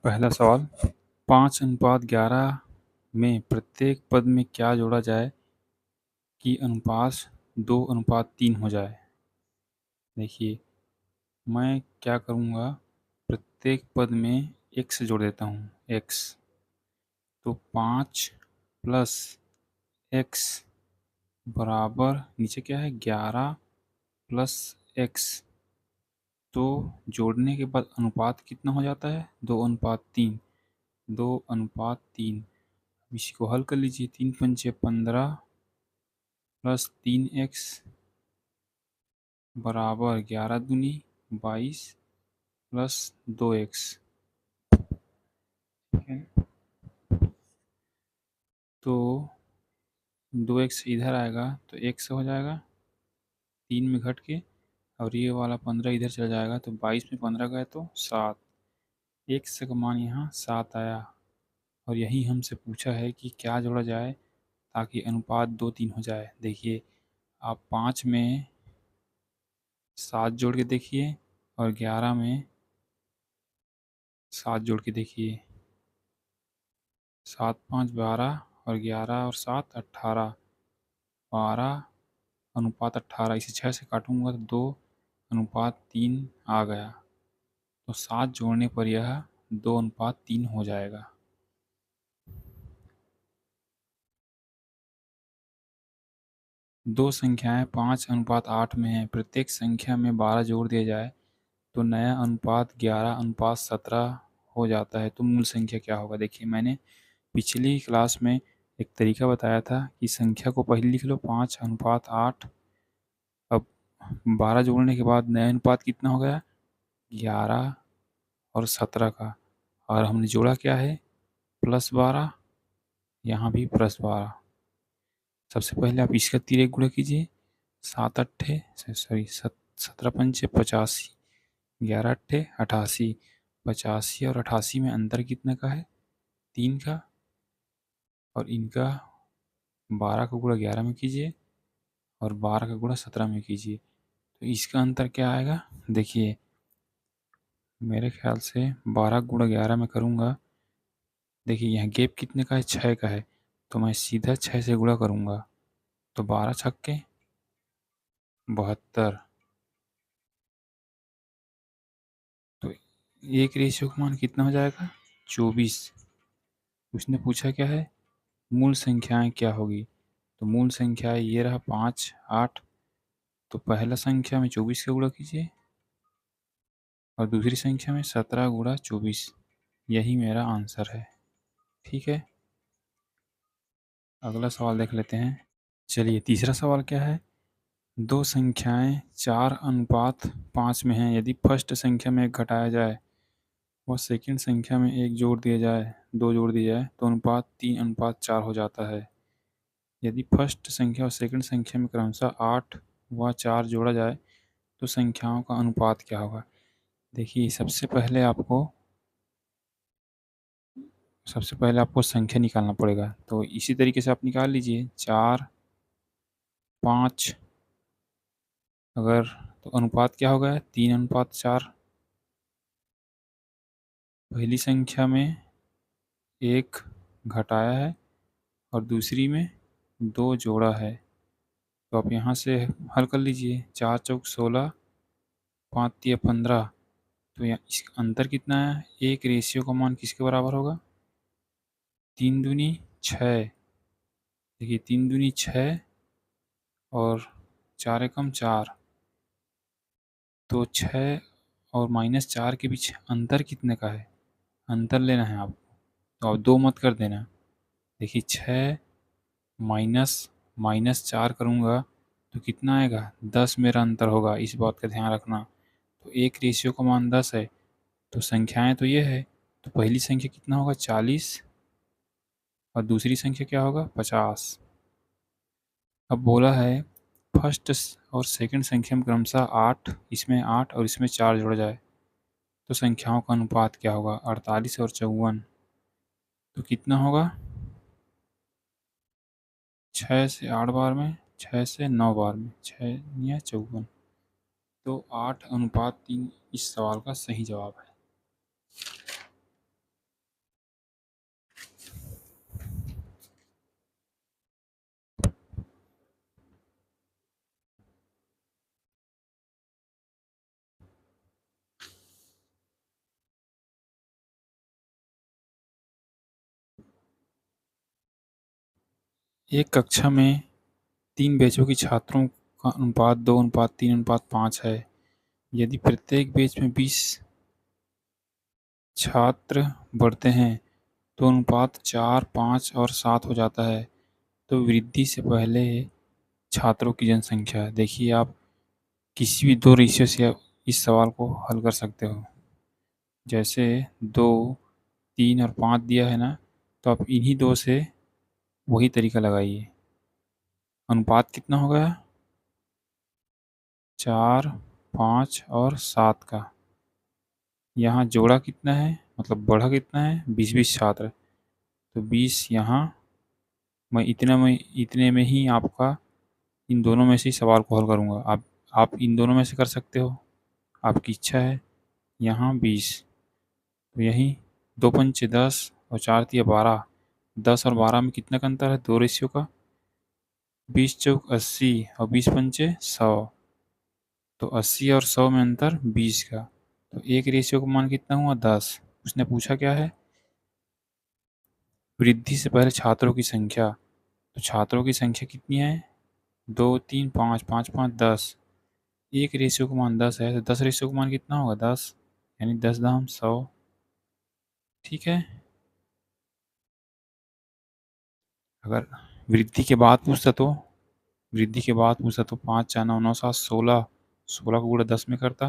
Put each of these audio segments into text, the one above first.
पहला सवाल, 5:11 में प्रत्येक पद में क्या जोड़ा जाए कि अनुपात 2:3 हो जाए। देखिए, मैं क्या करूँगा, प्रत्येक पद में x जोड़ देता हूँ, x। तो 5 प्लस x बराबर नीचे क्या है, 11 प्लस x। तो जोड़ने के बाद अनुपात कितना हो जाता है, 2:3। 2:3। इसी को हल कर लीजिए, 3×5 = 15 प्लस 3x बराबर 11×2 = 22 प्लस 2x। ठीक है, तो 2x इधर आएगा तो x हो जाएगा 3 में घट के, और ये वाला 15 इधर चला जाएगा तो 22 में 15 गए तो 7। x का मान यहाँ 7 आया। और यही हमसे पूछा है कि क्या जोड़ा जाए ताकि अनुपात 2:3 हो जाए। देखिए, आप 5 में 7 जोड़ के देखिए और 11 में 7 जोड़ के देखिए। 7 5 12 और 11 और 7 18। 12:18। इसे 6 से काटूंगा तो 2:3 आ गया। तो 7 जोड़ने पर यह 2:3 हो जाएगा। दो संख्याएं 5:8 में हैं, प्रत्येक संख्या में 12 जोड़ दिया जाए तो नया अनुपात 11:17 हो जाता है। तो मूल संख्या क्या होगा। देखिए, मैंने पिछली क्लास में एक तरीका बताया था कि संख्या को पहले लिख लो 5:8। अब 12 जोड़ने के बाद नया अनुपात कितना हो गया, 11 और 17 का। और हमने जोड़ा क्या है, +12। यहाँ भी +12। सबसे पहले आप इसका तिर्यक गुणा कीजिए। 17×5 = 85, 11×8 = 88। 85 और 88 में अंतर कितने का है, 3 का। और इनका 12 का गुणा 11 में कीजिए और 12 का गुणा 17 में कीजिए। तो इसका अंतर क्या आएगा, देखिए मेरे ख्याल से 12 गुणा 11 में करूँगा। देखिए यहाँ गैप कितने का है, 6 का है। तो मैं सीधा 6 से गुणा करूँगा तो 12 छक्के 72। तो एक रेशियो का मान कितना हो जाएगा, 24। उसने पूछा क्या है, मूल संख्याएं क्या होगी। तो मूल संख्या ये रहा 5 8। तो पहला संख्या में 24 का गुणा कीजिए और दूसरी संख्या में 17 गुणा 24। यही मेरा आंसर है। ठीक है, अगला सवाल देख लेते हैं। चलिए, तीसरा सवाल क्या है, दो संख्याएं 4:5 में हैं। यदि फर्स्ट संख्या में एक घटाया जाए और सेकंड संख्या में एक जोड़ दिया जाए, 2 जोड़ दिया जाए तो अनुपात 3:4 हो जाता है। यदि फर्स्ट संख्या और सेकंड संख्या में क्रमशः 8 व 4 जोड़ा जाए तो संख्याओं का अनुपात क्या होगा। देखिए, सबसे पहले आपको संख्या निकालना पड़ेगा। तो इसी तरीके से आप निकाल लीजिए, 4 5 अगर, तो अनुपात क्या होगा, 3:4। पहली संख्या में एक घटाया है और दूसरी में 2 जोड़ा है। तो आप यहाँ से हल कर लीजिए, 4 चौक 16, 5 तिया 15। तो यहाँ इसका अंतर कितना है, एक रेशियो का मान किसके बराबर होगा, 3×2 = 6। देखिए, 3×2 = 6 और 4×1 = 4। तो 6 और -4 के बीच अंतर कितने का है, अंतर लेना है आपको। तो आप 2 मत कर देना। देखिए, 6 माइनस -4 करूँगा तो कितना आएगा, 10 मेरा अंतर होगा। इस बात का ध्यान रखना। तो एक रेशियो का मान 10 है। तो संख्याएं तो ये है, तो पहली संख्या कितना होगा, 40 और दूसरी संख्या क्या होगा, 50। अब बोला है फर्स्ट और सेकंड संख्या में क्रमशः 8, इसमें 8 और इसमें 4 जोड़ा जाए तो संख्याओं का अनुपात क्या होगा, 48 और 54। तो कितना होगा, 6 से 8 बार में, 6 से 9 बार में, 6 या 54। तो 8:3 इस सवाल का सही जवाब है। एक कक्षा में 3 बैचों की छात्रों का अनुपात 2:3:5 है। यदि प्रत्येक बैच में 20 छात्र बढ़ते हैं तो अनुपात 4, 5 और 7 हो जाता है। तो वृद्धि से पहले छात्रों की जनसंख्या। देखिए, आप किसी भी 2 रेशियो से इस सवाल को हल कर सकते हो। जैसे 2, 3 और 5 दिया है ना, तो आप इन्हीं 2 से वही तरीका लगाइए। अनुपात कितना हो गया? 4, 5 और 7 का। यहाँ जोड़ा कितना है, मतलब बढ़ा कितना है? 20-20 छात्र। तो 20 यहाँ, इतने में ही आपका इन दोनों में से ही सवाल को हल करूँगा। आप इन दोनों में से कर सकते हो, आपकी इच्छा है। यहाँ 20, तो यही 2 पंचे 10 और 4 तिया 12। 10 और 12 में कितना का अंतर है? 2 रेशियो का। 20 चौक 80 और 20 पंचे 100। तो 80 और 100 में अंतर 20 का। तो एक रेशियो का मान कितना हुआ? 10। उसने पूछा क्या है? वृद्धि से पहले छात्रों की संख्या। तो छात्रों की संख्या कितनी है? 2, 3, 5, 5, 5, 10। एक रेशियो का मान 10 है, तो 10 रेशियो का मान कितना होगा? 10, यानी 10 दाम 100। ठीक है। अगर वृद्धि के बाद पूछता तो 5, 4, 9, 9, 7, 16। 16 को गुणा 10 में करता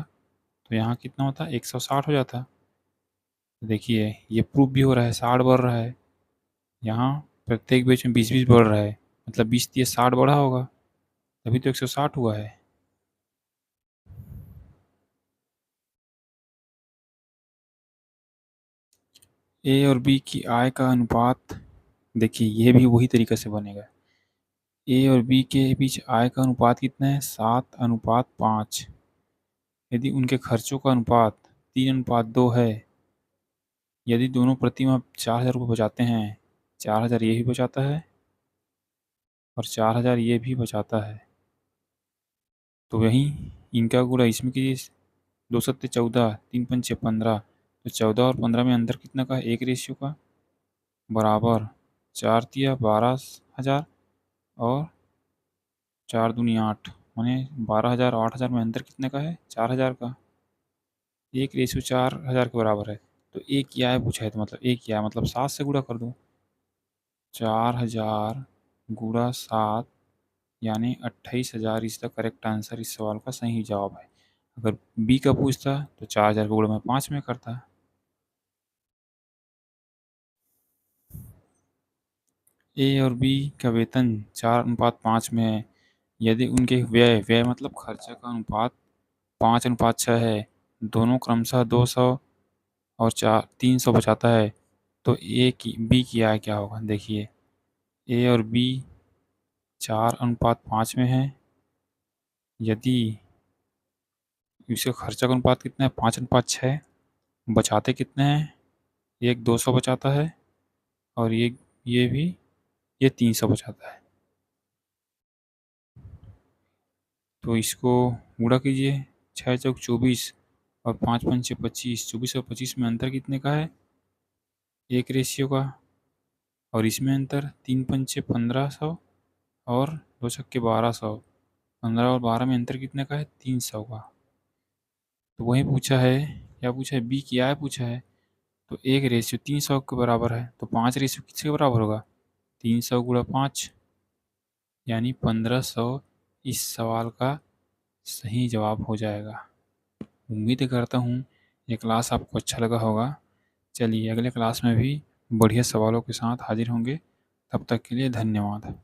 तो यहाँ कितना होता? 160 हो जाता। देखिए, ये प्रूफ भी हो रहा है, 60 बढ़ रहा है। यहाँ प्रत्येक बैच में 20-20 बढ़ रहा है, मतलब 20 तिया 60 बढ़ा होगा, तभी तो 160 हुआ है। ए और बी की आय का अनुपात। देखिए, ये भी वही तरीके से बनेगा। ए और बी के बीच आय का अनुपात कितना है? 7:5। यदि उनके खर्चों का अनुपात 3:2 है, यदि दोनों प्रति माह 4,000 रुपये बचाते हैं, 4,000 ये भी बचाता है और 4,000 ये भी बचाता है, तो वहीं इनका गुणा इसमें कीजिए। 2 सत्ते 14, 3 पंचे 15। तो 14 और 15 में अंतर कितना का है? एक रेशियो का। बराबर 4 तिया 12,000 और 4 दूनी 8, माने 12,000 और 8,000 में अंतर कितने का है? 4,000 का। एक रेशियो 4,000 के बराबर है। तो एक क्या है पूछा है, तो मतलब एक क्या है, मतलब 7 से गुणा कर दो। 4,000 गुणा 7 यानी 28,000 इज द करेक्ट आंसर। इस सवाल का सही जवाब है। अगर बी का पूछता तो 4,000 का गुणा मैं 5 में करता। ए और बी का वेतन 4:5 में है। यदि उनके व्यय व्यय मतलब खर्चा का अनुपात 5:6 है, दोनों क्रमशः 200 और 300 बचाता है, तो बी की आय क्या होगा? देखिए, ए और बी 4:5 में है। यदि इसका खर्चा का अनुपात कितना है? 5:6। बचाते कितने हैं? एक 200 बचाता है और ये भी, ये 300 बचाता है। तो इसको गुणा कीजिए। 6 चौक 24 और 5 पंचे 25। 24 और 25 में अंतर कितने का है? एक रेशियो का। और इसमें अंतर 3 पंचे 1500 और 2 छक्के 1200। 15 और 12 में अंतर कितने का है? 300 का। तो वही पूछा है, क्या पूछा है? बी की आय पूछा है। तो एक रेशियो 300 के बराबर है, तो 5 रेशियो किसके बराबर होगा? 300 गुणा 5 यानी 1500 इस सवाल का सही जवाब हो जाएगा। उम्मीद करता हूँ ये क्लास आपको अच्छा लगा होगा। चलिए, अगले क्लास में भी बढ़िया सवालों के साथ हाजिर होंगे। तब तक के लिए धन्यवाद।